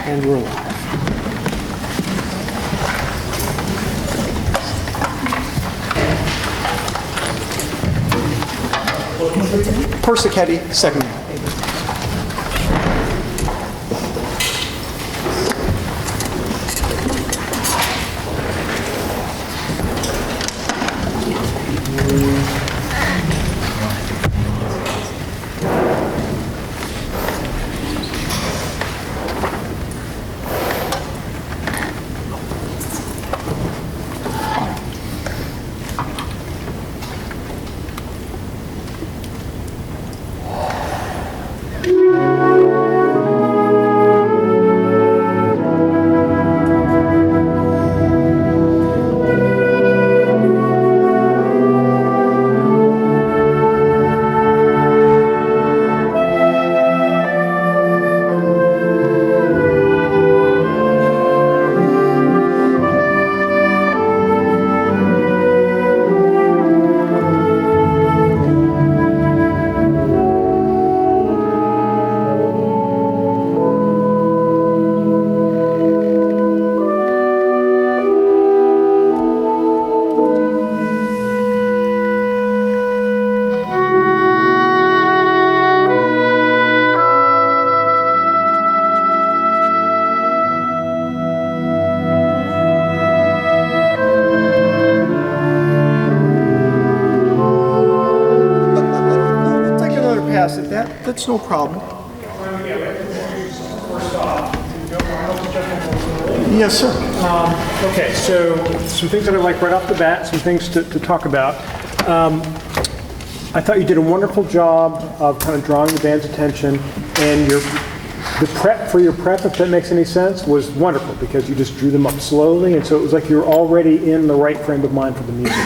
And we're live. Persichetti, second. That's no problem. Yes, sir. Okay, so some things that I like right off the bat, some things to talk about. I thought you did a wonderful job of kind of drawing the band's attention, and the prep for your prep, if that makes any sense, was wonderful because you just drew them up slowly, and so it was like you were already in the right frame of mind for the music.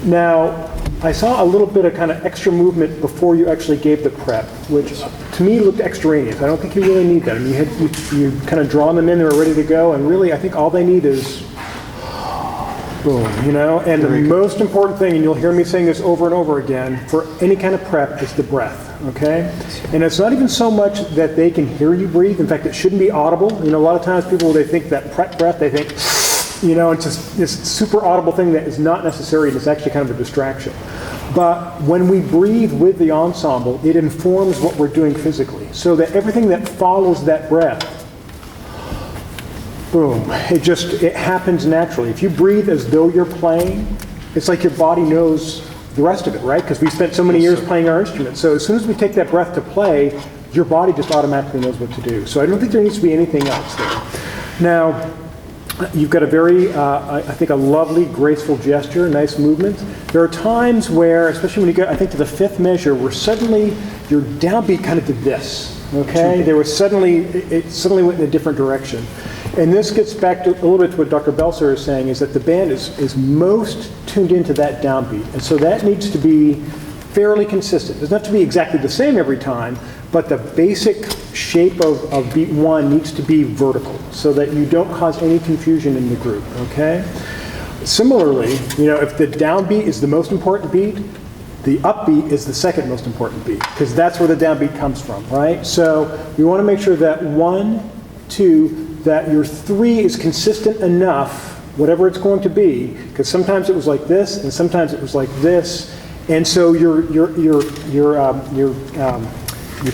Now, I saw a little bit of kind of extra movement before you actually gave the prep, which to me looked extraneous. I don't think you really need that. I mean, you kind of drawn them in, they were ready to go, and really I think all they need is boom, you know? And the most important thing, and you'll hear me saying this over and over again, for any kind of prep is the breath, okay? And it's not even so much that they can hear you breathe. In fact, it shouldn't be audible. You know, a lot of times people, they think that prep breath, they think, you know, it's just this super audible thing that is not necessary, and it's actually kind of a distraction. But when we breathe with the ensemble, it informs what we're doing physically, so that everything that follows that breath, boom, it happens naturally. If you breathe as though you're playing, it's like your body knows the rest of it, right? Because we spent so many years playing our instruments. So as soon as we take that breath to play, your body just automatically knows what to do. So I don't think there needs to be anything else there. Now, you've got a very, I think, a lovely, graceful gesture, nice movement. There are times where, especially when you get, I think, to the fifth measure, where suddenly your downbeat kind of did this, okay? There was it suddenly went in a different direction. And this gets back to a little bit to what Dr. Belser is saying, is that the band is most tuned into that downbeat. And so that needs to be fairly consistent. It doesn't have to be exactly the same every time, but the basic shape of beat one needs to be vertical so that you don't cause any confusion in the group, okay? Similarly, you know, if the downbeat is the most important beat, the upbeat is the second most important beat, because that's where the downbeat comes from, right? So we want to make sure that 1, 2, that your 3 is consistent enough, whatever it's going to be, because sometimes it was like this, and sometimes it was like this, and so you're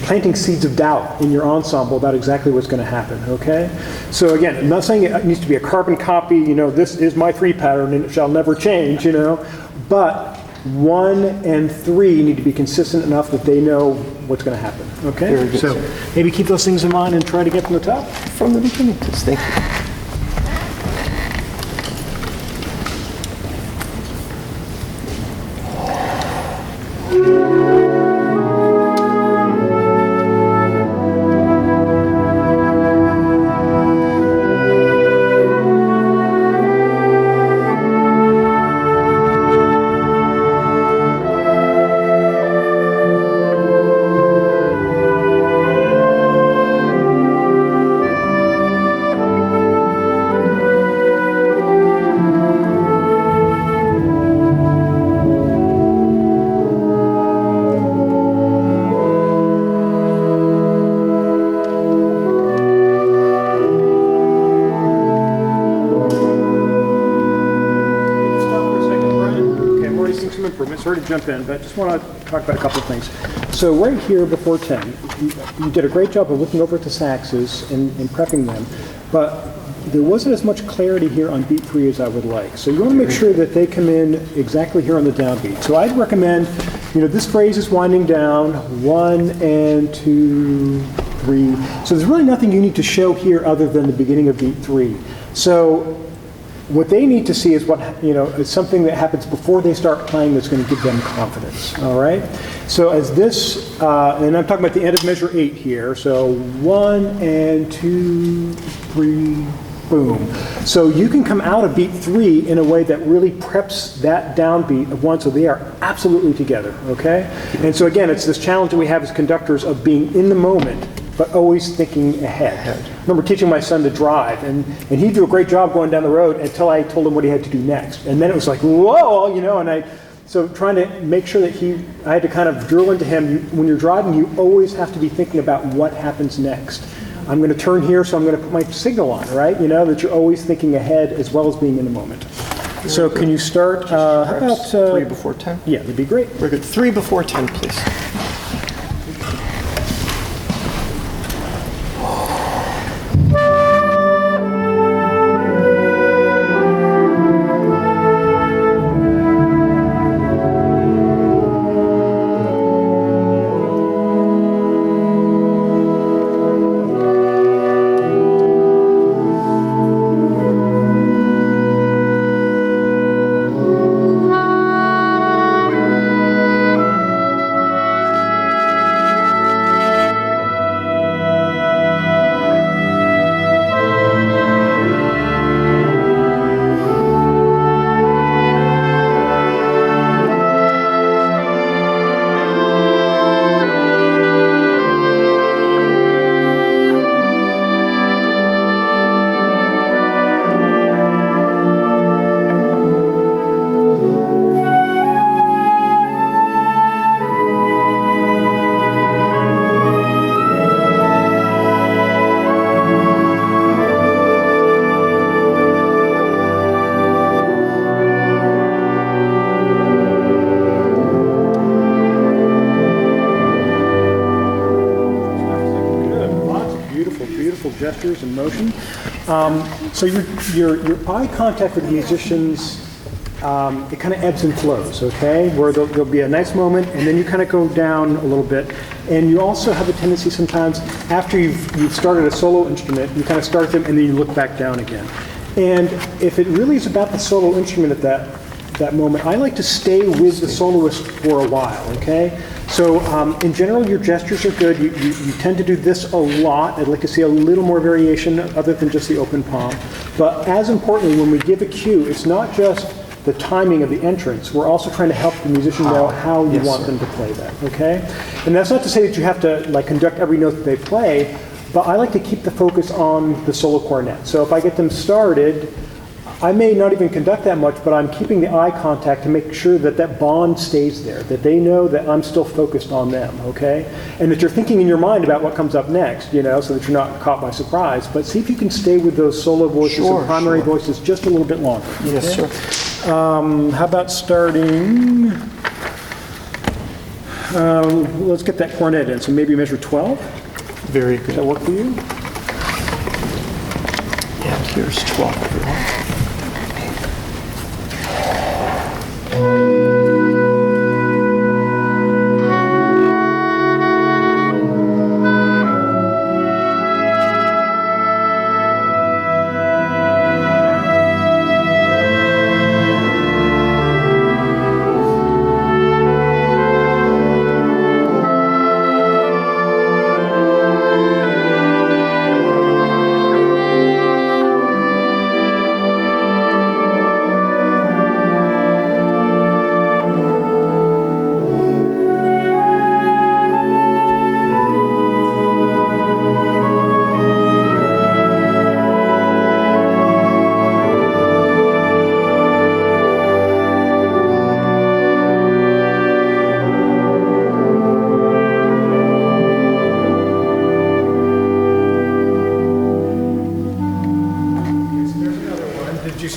planting seeds of doubt in your ensemble about exactly what's going to happen, okay? So again, I'm not saying it needs to be a carbon copy, you know, this is my 3 pattern and it shall never change, you know, but 1 and 3 need to be consistent enough that they know what's going to happen, okay? Very good, so sir. maybe keep those things in mind and try to get from the top. From the beginning, please. Thank you. sorry to jump in, but I just want to talk about a couple of things. So right here before 10, you did a great job of looking over at the saxes and prepping them, but there wasn't as much clarity here on beat 3 as I would like. So you want to make sure that they come in exactly here on the downbeat. So I'd recommend, this phrase is winding down, 1 and 2, 3. So there's really nothing you need to show here other than the beginning of beat 3. So what they need to see is is something that happens before they start playing that's going to give them confidence. All right. So as this, and I'm talking about the end of measure 8 here. So 1 and 2, 3, boom. So you can come out of beat 3 in a way that really preps that downbeat of 1, so they are absolutely together. Okay. And so again, it's this challenge that we have as conductors of being in the moment, but always thinking ahead. I remember teaching my son to drive, and he'd do a great job going down the road until I told him what he had to do next. And then it was like, whoa, so trying to make sure that I had to kind of drill into him, when you're driving, you always have to be thinking about what happens next. I'm going to turn here, so I'm going to put my signal on, right? That you're always thinking ahead as well as being in the moment. So can you start, how about... 3 before 10? Yeah, that'd be great. Very good. 3 before 10, please. Gestures and motion. So your eye contact with the musicians, it kind of ebbs and flows, okay? Where there'll be a nice moment, and then you kind of go down a little bit. And you also have a tendency sometimes, after you've started a solo instrument, you kind of start them, and then you look back down again. And if it really is about the solo instrument at that moment, I like to stay with the soloist for a while, okay? So in general, your gestures are good. You tend to do this a lot. I'd like to see a little more variation other than just the open palm. But as importantly, when we give a cue, it's not just the timing of the entrance. We're also trying to help the musician know how you want them to play that, okay? And that's not to say that you have to conduct every note that they play, but I like to keep the focus on the solo cornet. So if I get them started, I may not even conduct that much, but I'm keeping the eye contact to make sure that that bond stays there, that they know that I'm still focused on them, okay? And that you're thinking in your mind about what comes up next, so that you're not caught by surprise. But see if you can stay with those solo voices and primary voices just a little bit longer. Okay? Yes, sir. How about starting, let's get that cornet in, so maybe measure 12? Very good. Does that work for you? And here's 12, everyone.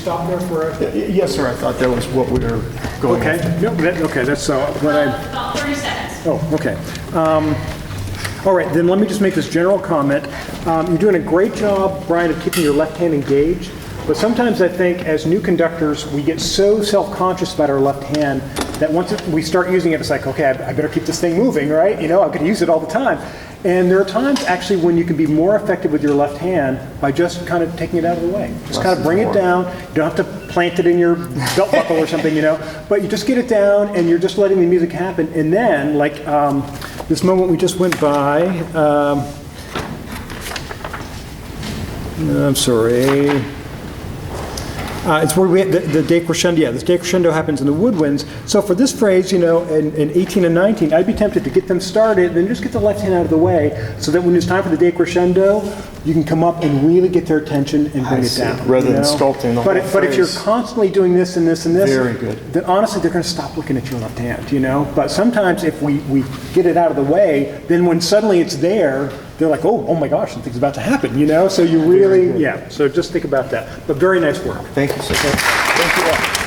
stop there for a? Yes, sir, I thought that was what we were going Okay, with. no, okay, that's what I. About 30 seconds. Oh, okay. All right, then let me just make this general comment. You're doing a great job, Brian, of keeping your left hand engaged, but sometimes I think as new conductors, we get so self-conscious about our left hand that once we start using it, it's like, okay, I better keep this thing moving, right? You know, I'm going to use it all the time. And there are times actually when you can be more effective with your left hand by just kind of taking it out of the way. Just kind of bring it down. You don't have to plant it in your belt buckle or something, you know, but you just get it down and you're just letting the music happen. And then, like this moment we just went by, I'm sorry. It's where we the decrescendo. Yeah, this decrescendo happens in the woodwinds. So for this phrase, you know, in 18 and 19, I'd be tempted to get them started, then just get the left hand out of the way, so that when it's time for the decrescendo, you can come up and really get their attention and bring it down. Rather than sculpting the whole But if you're phrase. constantly doing this and this and this, Very good. then honestly they're going to stop looking at your left hand, you know. But sometimes if we get it out of the way, then when suddenly it's there, they're like, oh my gosh, something's about to happen, you know. So you really, yeah. So just think about that. But very nice work. Thank you, sir. Thank you all.